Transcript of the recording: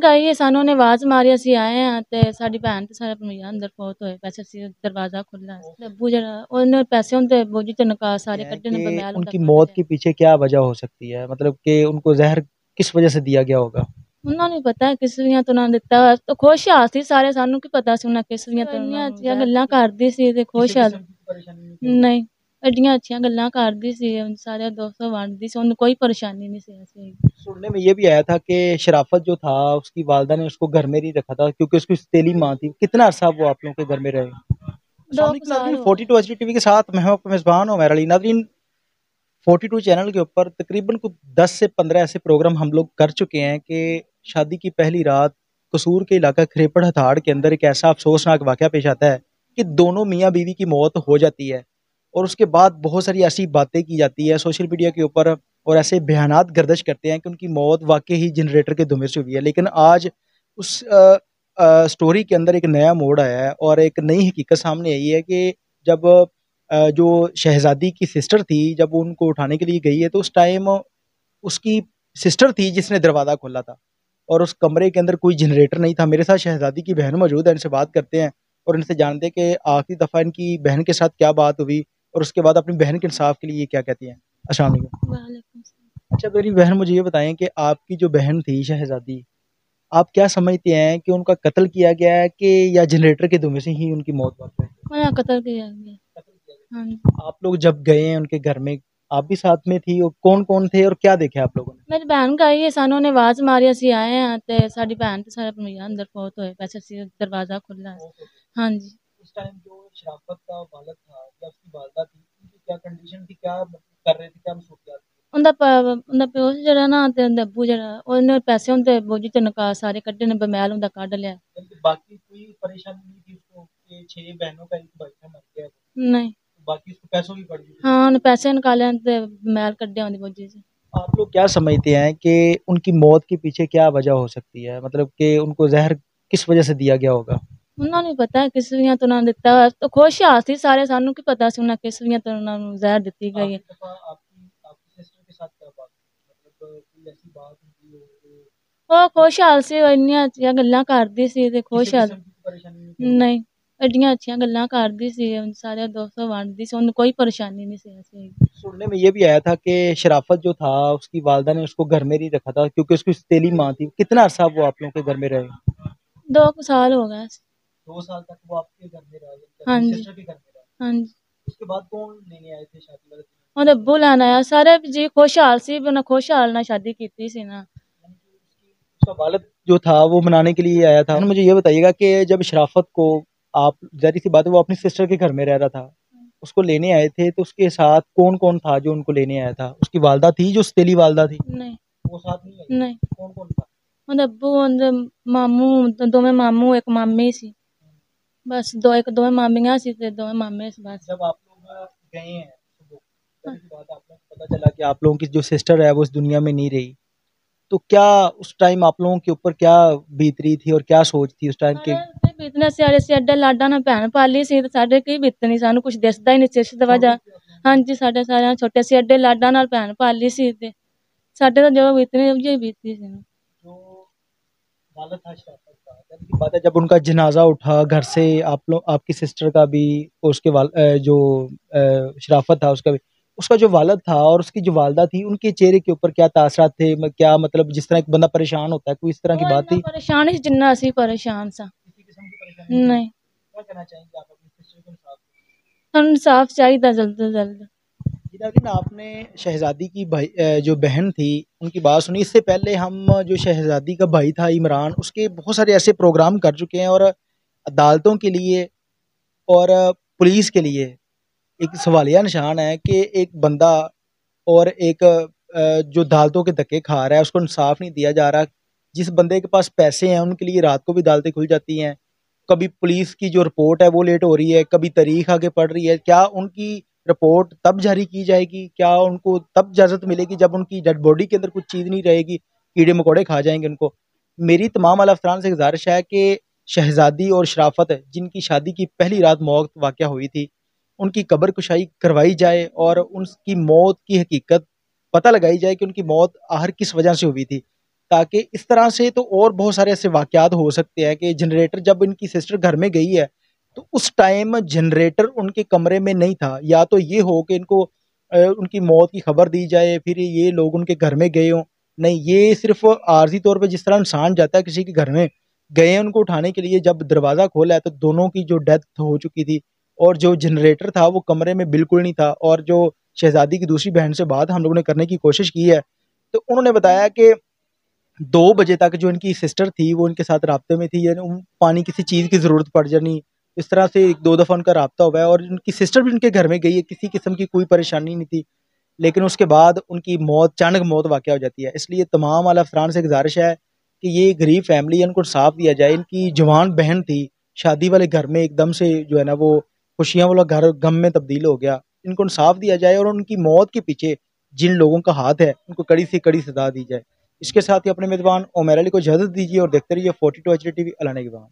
ਗਈ ਹੈ, ਸਾਨੂੰ ਉਹਨੇ ਆਵਾਜ਼ ਮਾਰੀ, ਅਸੀਂ ਆਏ ਹਾਂ ਤੇ ਸਾਡੀ ਭੈਣ ਤੇ ਸਾਡਾ ਭਣੋਈਆ ਅੰਦਰ ਫੌਤ ਹੋਏ ਪੈਸੇ ਸੀ, ਦਰਵਾਜ਼ਾ ਖੁੱਲਾ ਸੀ। ਅੱਬੂ ਜਿਹੜਾ ਉਹਨੇ ਪੈਸੇ ਹੁੰਦੇ ਬੋਝੀ ਤੇ ਨਿਕਾਹ ਸਾਰੇ हैं ਕੱਢੇ ਨੇ, कि बमैल ਹੁੰਦਾ उनकी ਕੱਢ मौत ਲਿਆ। के पीछे क्या वजह हो सकती है, मतलब कि उनको जहर किस वजह से दिया गया होगा? ਉਹਨਾਂ ਨੂੰ ਪਤਾ ਕਿਸ ਦੀਆਂ ਤੋਂ ਉਹਨਾਂ ਦਿੱਤਾ ਹੋਇਆ, ਤਾਂ ਖੁਸ਼ ਹਾਲ ਸੀ ਸਾਰੇ, ਸਾਨੂੰ ਕੀ ਪਤਾ ਸੀ ਉਹਨਾਂ ਕਿਸ ਦੀਆਂ ਤੋਂ ਇੰਨੀਆਂ ਅੱਛੀਆਂ ਗੱਲਾਂ ਕਰਦੀ ਸੀ ਤੇ ਖੁਸ਼ ਹਾਲ। ਨਹੀਂ, ਐਡੀਆਂ ਅੱਛੀਆਂ ਗੱਲਾਂ ਕਰਦੀ ਸੀ, ਸਾਰੇ ਦੋਸਤ ਵੰਡਦੀ ਸੀ, ਉਹਨੂੰ ਕੋਈ ਪਰੇਸ਼ਾਨੀ ਨਹੀਂ ਸੀ ऐसे। सुनने में ये भी आया था कि शराफत जो था उसकी वालदा ने उसको घर में नहीं रखा था क्योंकि उसकी तेली माँ थी। कितना अरसा वो आप लोगों के घर में रहे? दो अस्सलाम वालेकुम साल नाज़रीन, हो गए। 42 एचडी टीवी के साथ मैं हूं आपका मेज़बान हूं मेरा अली। नाज़रीन, 42 चैनल के ऊपर तकरीबन कुछ 10 से 15 ऐसे प्रोग्राम हम लोग कर चुके हैं कि शादी की पहली रात कसूर के इलाका खरेपड़ हथाड़ के अंदर एक ऐसा अफसोसनाक वाक़या पेश आता है कि दोनों मियाँ बीवी की मौत हो जाती है और उसके बाद बहुत सारी ऐसी बातें की जाती है सोशल मीडिया के ऊपर और ऐसे बयानात गर्दिश करते हैं कि उनकी मौत वाकई ही जनरेटर के धुएं से हुई है। लेकिन आज उस स्टोरी के अंदर एक नया मोड़ आया है और एक नई हकीकत सामने आई है कि जब जो शहजादी की सिस्टर थी, जब वो उनको उठाने के लिए गई है तो उस टाइम उसकी सिस्टर थी जिसने दरवाज़ा खोला था और उस कमरे के अंदर कोई जनरेटर नहीं था। मेरे साथ शहजादी की बहन मौजूद है, इनसे बात करते हैं और इनसे जानते हैं कि आखिरी दफ़ा इनकी बहन के साथ क्या बात हुई और उसके बाद अपनी बहन के इंसाफ के लिए ये क्या कहती हैं। अस्सलाम वालेकुम। वालेकुम सलाम। अच्छा मेरी बहन, मुझे ये बताएं कि आपकी जो बहन थी शहजादी, आप क्या समझते हैं कि उनका कत्ल किया गया है कि या जनरेटर के धुएं से ही उनकी मौत वाक़ई हुई? मैंने कत्ल किया गया। कत्ल किया हाँ जी। गया। आप लोग जब गए हैं उनके घर में, आप भी साथ में थी और कौन कौन थे और क्या देखा आप लोगों ने? ਮੇਰੀ ਭੈਣ ਗਈ ਹੈ, ਸਾਨੂੰ ਉਹਨੇ ਆਵਾਜ਼ ਮਾਰੀ, ਅਸੀਂ ਆਏ ਹਾਂ ਤੇ ਸਾਡੀ ਭੈਣ ਤੇ ਸਾਡਾ ਭਣੋਈਆ ਅੰਦਰ ਫੌਤ होए पैसे ਸੀ, दरवाज़ा खुला ਸੀ। हाँ जी। उस टाइम जो शराफत का वालिद था या उसकी वालदा थी, उनकी क्या कंडीशन थी, क्या कर रहे थे, क्या मसरूफियात थी? ਉਹਦਾ ਪਿਓ ਸੀ ਜਿਹੜਾ ਨਾ ਤੇ ਉਹਦਾ ਅੱਬੂ ਜਿਹੜਾ ਉਹਨੇ ਪੈਸੇ ਹੁੰਦੇ ਬੋਝੀ ਤੇ ਨਿਕਾਹ ਸਾਰੇ ਕੱਢੇ ਨੇ, ਬਮੈਲ ਹੁੰਦਾ ਕੱਢ ਲਿਆ। बल्कि बाकी कोई परेशानी नहीं थी उसको कि 6 बहनों का एक भाई था मर गया, नहीं। बाकी उसको पैसों की पड़ी हुई थी। हाँ, ਉਹਨੇ ਪੈਸੇ ਨਿਕਾਲੇ ਤੇ ਬਮੈਲ ਕੱਢਿਆ ਉਹਦੀ ਬੋਝੀ ਚ। आप लोग क्या समझते हैं कि उनकी मौत के पीछे क्या वजह हो सकती है, मतलब कि उनको जहर किस वजह से दिया गया होगा? ਉਹਨਾਂ ਨੂੰ ਪਤਾ किस ਦੀਆਂ ਤੋਂ ਉਹਨਾਂ ਦਿੱਤਾ ਹੋਇਆ, ਤਾਂ ਖੁਸ਼ ਹਾਲ ਸੀ ਸਾਰੇ, ਸਾਨੂੰ ਕੀ ਪਤਾ ਸੀ ਉਹਨਾਂ ਕਿਸ ਦੀਆਂ ਤੋਂ ਉਹਨਾਂ ਨੂੰ ਜ਼ਹਿਰ ਦਿੱਤੀ ਗਈ ਹੈ। आखिरी दफा आपकी आपकी सिस्टर के साथ क्या बात हुई? मतलब कोई ऐसी बात हुई हो जो ਉਹ ਖੁਸ਼ ਹਾਲ ਸੀ, ਉਹ ਇੰਨੀਆਂ ਅੱਛੀਆਂ ਗੱਲਾਂ ਕਰਦੀ ਸੀ ਤੇ किसी ਖੁਸ਼ ਹਾਲ। किस्म की परेशानी नहीं थी? ਨਹੀਂ, ਐਡੀਆਂ ਅੱਛੀਆਂ ਗੱਲਾਂ ਕਰਦੀ ਸੀ, ਸਾਰੇ ਦੋਸਤ ਵੰਡਦੀ ਸੀ, ਉਹਨੂੰ ਕੋਈ ਪਰੇਸ਼ਾਨੀ ਨਹੀਂ ਸੀ ऐसे। सुनने में ये भी आया था कि शराफत जो था उसकी वालदा ने उसको घर में नहीं रखा था क्योंकि उसकी तेली माँ थी। कितना अरसा वो आप लोगों के घर में रहे? 2 साल हो गए। 2 साल तक वो आपके घर में रहा, हाँ अपनी जी। सिस्टर के घर में रहा। हाँ जी। उसके बाद कौन लेने आए थे शादी वाले दिन? ਉਹਦੇ ਅੱਬੂ ਲੈਣ ਆਇਆ, ਸਾਰੇ ਜੀ ਖੁਸ਼ हाल ਸੀ ਵੀ ਉਹਨੇ ਖੁਸ਼ हाल ਨਾਲ शादी ਕੀਤੀ ਸੀ ਨਾ। यानी कि उसका वालिद जो था वो मनाने के लिए आया था। मुझे ये बताइएगा कि जब शराफत को, आप जाहिर सी बात है वो अपनी सिस्टर के घर में रह रहा था, उसको लेने आए थे तो उसके साथ कौन कौन था जो उनको लेने आया था? उसकी वालदा थी जो सतीली वालदा थी? नहीं। वो साथ नहीं आई? नहीं। कौन कौन था? ਉਹਦੇ ਅੱਬੂ, ਉਹਦੇ ਮਾਮੂ, ਦੋਵੇਂ ਮਾਮੂ ਇੱਕ ਮਾਮੀ ਸੀ, ਬਸ ਦੋਵੇਂ ਮਾਮੀਆਂ ਸੀ ਤੇ ਦੋਵੇਂ ਮਾਮੇ ਸੀ बस। जब आप लोग गए हैं सुबह, जाहिर सी बात है आप लोगों को पता चला कि आप लोगों की जो सिस्टर है वो इस दुनिया में नहीं रही, तो क्या उस टाइम आप लोगों के ऊपर क्या बीत रही थी और क्या सोच थी उस टाइम के? ਸਾਡੇ ਬੀਤਨੇ ਸਿਆਰੇ ਸੀ, ਐਡੇ ਲਾਡਾਂ ਨਾਲ ਭੈਣ ਪਾਲੀ ਸੀ ਤੇ ਸਾਡੇ ਕੀ ਬੀਤਣੀ, ਸਾਨੂੰ ਕੁਝ ਦਿਸਦਾ ਹੀ ਨਹੀਂ ਸੀ ਇਸ ਦੀ ਵਜ੍ਹਾ। ਹਾਂਜੀ, ਸਾਡੇ ਸਾਰਿਆਂ ਛੋਟੇ ਸੀ, ਐਡੇ ਲਾਡਾਂ ਨਾਲ ਭੈਣ ਪਾਲੀ ਸੀ ਤੇ ਸਾਡੇ ਤਾਂ ਜੋ ਬੀਤਣੀ ਉਹ ਹੀ ਬੀਤੀ ਸੀ। जो वालिद था शराफत का, जाहिर सी बात है जब उनका जनाजा उठा घर से, आप लोग आपकी सिस्टर का भी और उसके जो शराफत था उसका भी, उसका जो वालिद था और उसकी जो वालदा थी, उनके चेहरे के ऊपर क्या तासरात थे? क्या मतलब जिस तरह एक बंदा परेशान होता है, कोई इस तरह की ਉਹ बात ਇੰਨਾ थी? ਪਰੇਸ਼ਾਨ ਸੀ ਜਿੰਨਾ ਅਸੀਂ ਪਰੇਸ਼ਾਨ ਸਾਂ। किसी किस्म की परेशानी नहीं? नहीं। क्या कहना चाहेंगे आप अपनी सिस्टर के साथ? ਸਾਨੂੰ ਇਨਸਾਫ ਚਾਹੀਦਾ जल्द से जल्द। जी नाज़रीन, आपने शहजादी की भाई जो बहन थी उनकी बात सुनी। इससे पहले हम जो शहजादी का भाई था इमरान, उसके बहुत सारे ऐसे प्रोग्राम कर चुके हैं और अदालतों के लिए और पुलिस के लिए एक सवालिया निशान है कि एक बंदा और एक जो अदालतों के धक्के खा रहा है उसको इंसाफ नहीं दिया जा रहा। जिस बंदे के पास पैसे हैं उनके लिए रात को भी अदालतें खुल जाती हैं, कभी पुलिस की जो रिपोर्ट है वो लेट हो रही है, कभी तारीख आगे पड़ रही है। क्या उनकी रिपोर्ट तब जारी की जाएगी, क्या उनको तब इजाज़त मिलेगी जब उनकी डेड बॉडी के अंदर कुछ चीज़ नहीं रहेगी, कीड़े मकोड़े खा जाएंगे उनको? मेरी तमाम आला अफसरान से गुजारिश है कि शहजादी और शराफत जिनकी शादी की पहली रात मौत वाक़या हुई थी, उनकी कब्र कुशाई करवाई जाए और उनकी मौत की हकीकत पता लगाई जाए कि उनकी मौत आखिर किस वजह से हुई थी। تاکہ اس طرح سے تو اور بہت سارے ایسے واقعات ہو سکتے ہیں کہ جنریٹر جب ان کی سسٹر گھر میں گئی ہے تو اس ٹائم جنریٹر ان کے کمرے میں نہیں تھا، یا تو یہ ہو کہ ان کو ان کی موت کی خبر دی جائے پھر یہ لوگ ان کے گھر میں گئے ہوں. نہیں، یہ صرف عارضی طور پہ جس طرح انسان جاتا ہے کسی کے گھر میں، گئے ہیں ان کو اٹھانے کے لیے، جب دروازہ کھولا ہے تو دونوں کی جو ڈیتھ ہو چکی تھی، اور جو جنریٹر تھا وہ کمرے میں بالکل نہیں تھا. اور جو شہزادی کی دوسری بہن سے بات ہم لوگوں نے کرنے کی کوشش کی ہے تو انہوں نے بتایا کہ 2 بجے تک جو ان کی سسٹر تھی وہ ان کے ساتھ رابطے میں تھی، یعنی پانی کسی چیز کی ضرورت پڑ جانی، اس طرح سے 2 دفعہ ان کا رابطہ ہوا ہے. اور ان کی سسٹر بھی ان کے گھر میں گئی ہے، کسی قسم کی کوئی پریشانی نہیں تھی، لیکن اس کے بعد ان کی موت، اچانک موت واقع ہو جاتی ہے. اس لیے تمام اعلی افسران سے گزارش ہے کہ یہ غریب فیملی ہے، ان کو انصاف دیا جائے. ان کی جوان بہن تھی، شادی والے گھر میں ایک دم سے جو ہے نا وہ خوشیاں والا گھر غم میں تبدیل ہو گیا. ان کو انصاف دیا جائے اور ان کی موت کے پیچھے جن لوگوں کا ہاتھ ہے ان کو کڑی سے کڑی سزا دی جائے. اس کے ساتھ ہی اپنے میزبان عمیر علی کو اجازت دیجیے اور دیکھتے رہیے 42 HD TV. اللہ نگہبان.